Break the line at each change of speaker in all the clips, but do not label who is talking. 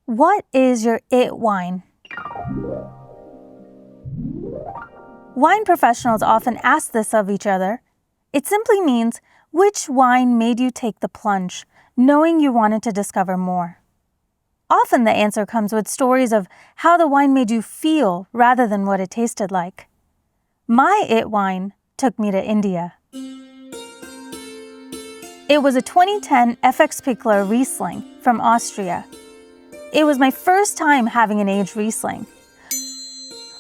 What is your it wine? Wine professionals often ask this of each other. It simply means, which wine made you take the plunge, knowing you wanted to discover more? Often the answer comes with stories of how the wine made you feel rather than what it tasted like. My it wine took me to India. It was a 2010 FX Pickler Riesling from Austria. It was my first time having an aged Riesling.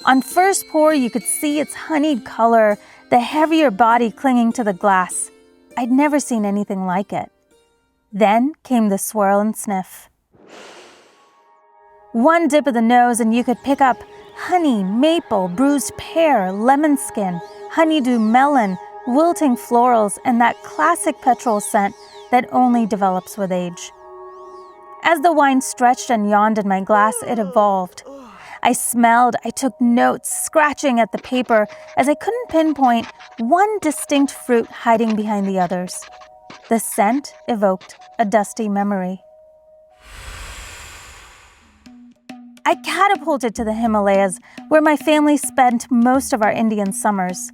On first pour, you could see its honeyed color, the heavier body clinging to the glass. I'd never seen anything like it. Then came the swirl and sniff. One dip of the nose and you could pick up honey, maple, bruised pear, lemon skin, honeydew melon, wilting florals, and that classic petrol scent that only develops with age. As the wine stretched and yawned in my glass, it evolved. I smelled, I took notes, scratching at the paper as I couldn't pinpoint one distinct fruit hiding behind the others. The scent evoked a dusty memory. I catapulted to the Himalayas, where my family spent most of our Indian summers.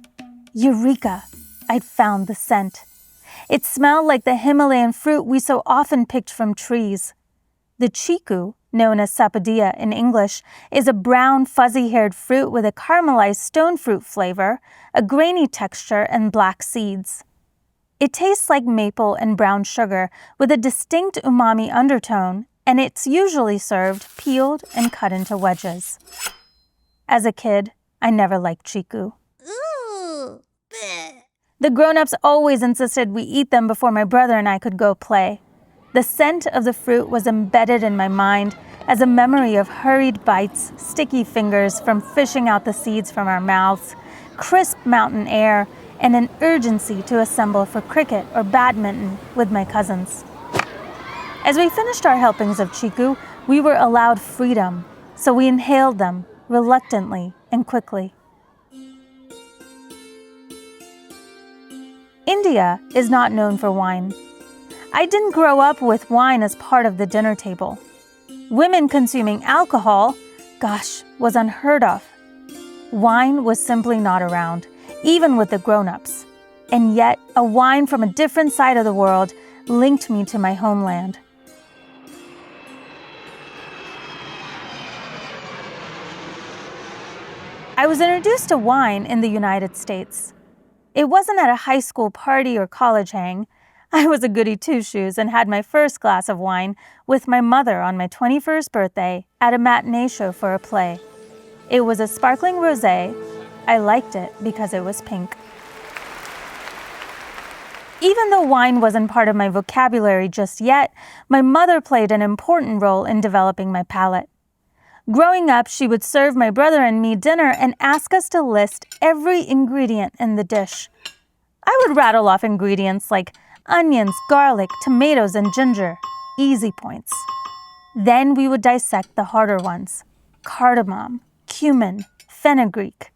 Eureka! I'd found the scent. It smelled like the Himalayan fruit we so often picked from trees. The chiku, known as sapodia in English, is a brown, fuzzy-haired fruit with a caramelized stone fruit flavor, a grainy texture, and black seeds. It tastes like maple and brown sugar with a distinct umami undertone, and it's usually served peeled and cut into wedges. As a kid, I never liked chiku.
Ooh, bleh.
The grown-ups always insisted we eat them before my brother and I could go play. The scent of the fruit was embedded in my mind as a memory of hurried bites, sticky fingers from fishing out the seeds from our mouths, crisp mountain air, and an urgency to assemble for cricket or badminton with my cousins. As we finished our helpings of chiku, we were allowed freedom, so we inhaled them reluctantly and quickly. India is not known for wine. I didn't grow up with wine as part of the dinner table. Women consuming alcohol, was unheard of. Wine was simply not around, even with the grown-ups. And yet, a wine from a different side of the world linked me to my homeland. I was introduced to wine in the United States. It wasn't at a high school party or college hang. I was a goody two-shoes and had my first glass of wine with my mother on my 21st birthday at a matinee show for a play. It was a sparkling rosé. I liked it because it was pink. Even though wine wasn't part of my vocabulary just yet, my mother played an important role in developing my palate. Growing up, she would serve my brother and me dinner and ask us to list every ingredient in the dish. I would rattle off ingredients like onions, garlic, tomatoes, and ginger. Easy points. Then we would dissect the harder ones. Cardamom, cumin, fenugreek.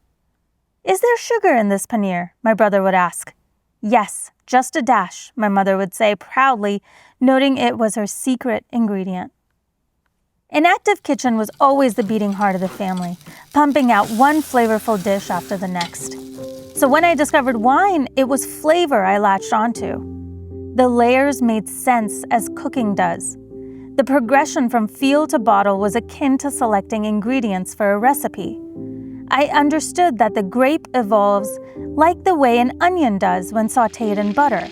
Is there sugar in this paneer? My brother would ask. Yes, just a dash, my mother would say proudly, noting it was her secret ingredient. An active kitchen was always the beating heart of the family, pumping out one flavorful dish after the next. So when I discovered wine, it was flavor I latched onto. The layers made sense as cooking does. The progression from field to bottle was akin to selecting ingredients for a recipe. I understood that the grape evolves like the way an onion does when sautéed in butter.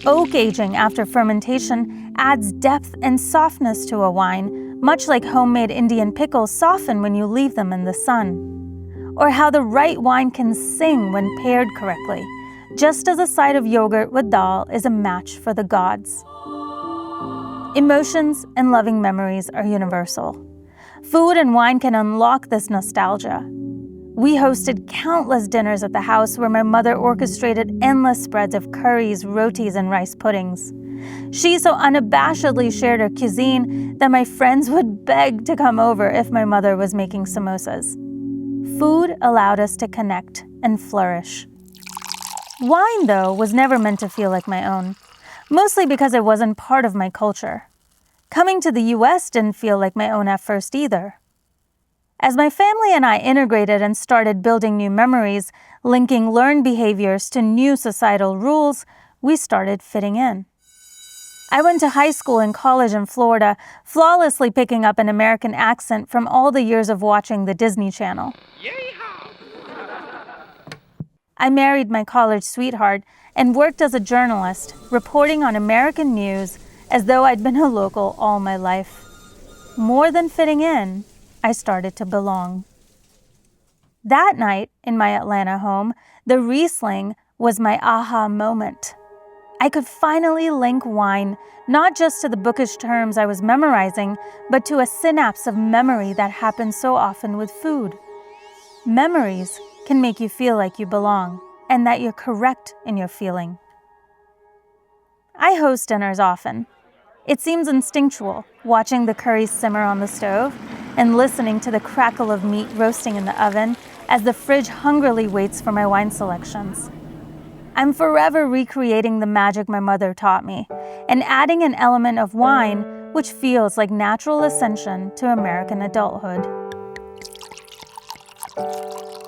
Oak aging after fermentation adds depth and softness to a wine, much like homemade Indian pickles soften when you leave them in the sun. Or how the right wine can sing when paired correctly, just as a side of yogurt with dal is a match for the gods. Emotions and loving memories are universal. Food and wine can unlock this nostalgia. We hosted countless dinners at the house where my mother orchestrated endless spreads of curries, rotis, and rice puddings. She so unabashedly shared her cuisine that my friends would beg to come over if my mother was making samosas. Food allowed us to connect and flourish. Wine, though, was never meant to feel like my own, mostly because it wasn't part of my culture. Coming to the US didn't feel like my own at first either. As my family and I integrated and started building new memories, linking learned behaviors to new societal rules, we started fitting in. I went to high school and college in Florida, flawlessly picking up an American accent from all the years of watching the Disney Channel. I married my college sweetheart and worked as a journalist, reporting on American news as though I'd been a local all my life. More than fitting in, I started to belong. That night, in my Atlanta home, the Riesling was my aha moment. I could finally link wine not just to the bookish terms I was memorizing, but to a synapse of memory that happens so often with food. Memories can make you feel like you belong and that you're correct in your feeling. I host dinners often. It seems instinctual, watching the curry simmer on the stove and listening to the crackle of meat roasting in the oven as the fridge hungrily waits for my wine selections. I'm forever recreating the magic my mother taught me and adding an element of wine which feels like natural ascension to American adulthood.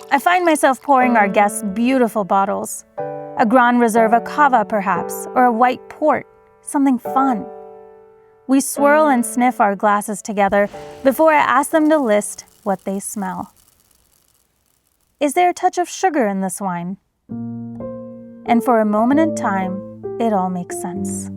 I find myself pouring our guests beautiful bottles. A Gran Reserva Cava perhaps, or a white port, something fun. We swirl and sniff our glasses together before I ask them to list what they smell. Is there a touch of sugar in this wine? And for a moment in time, it all makes sense.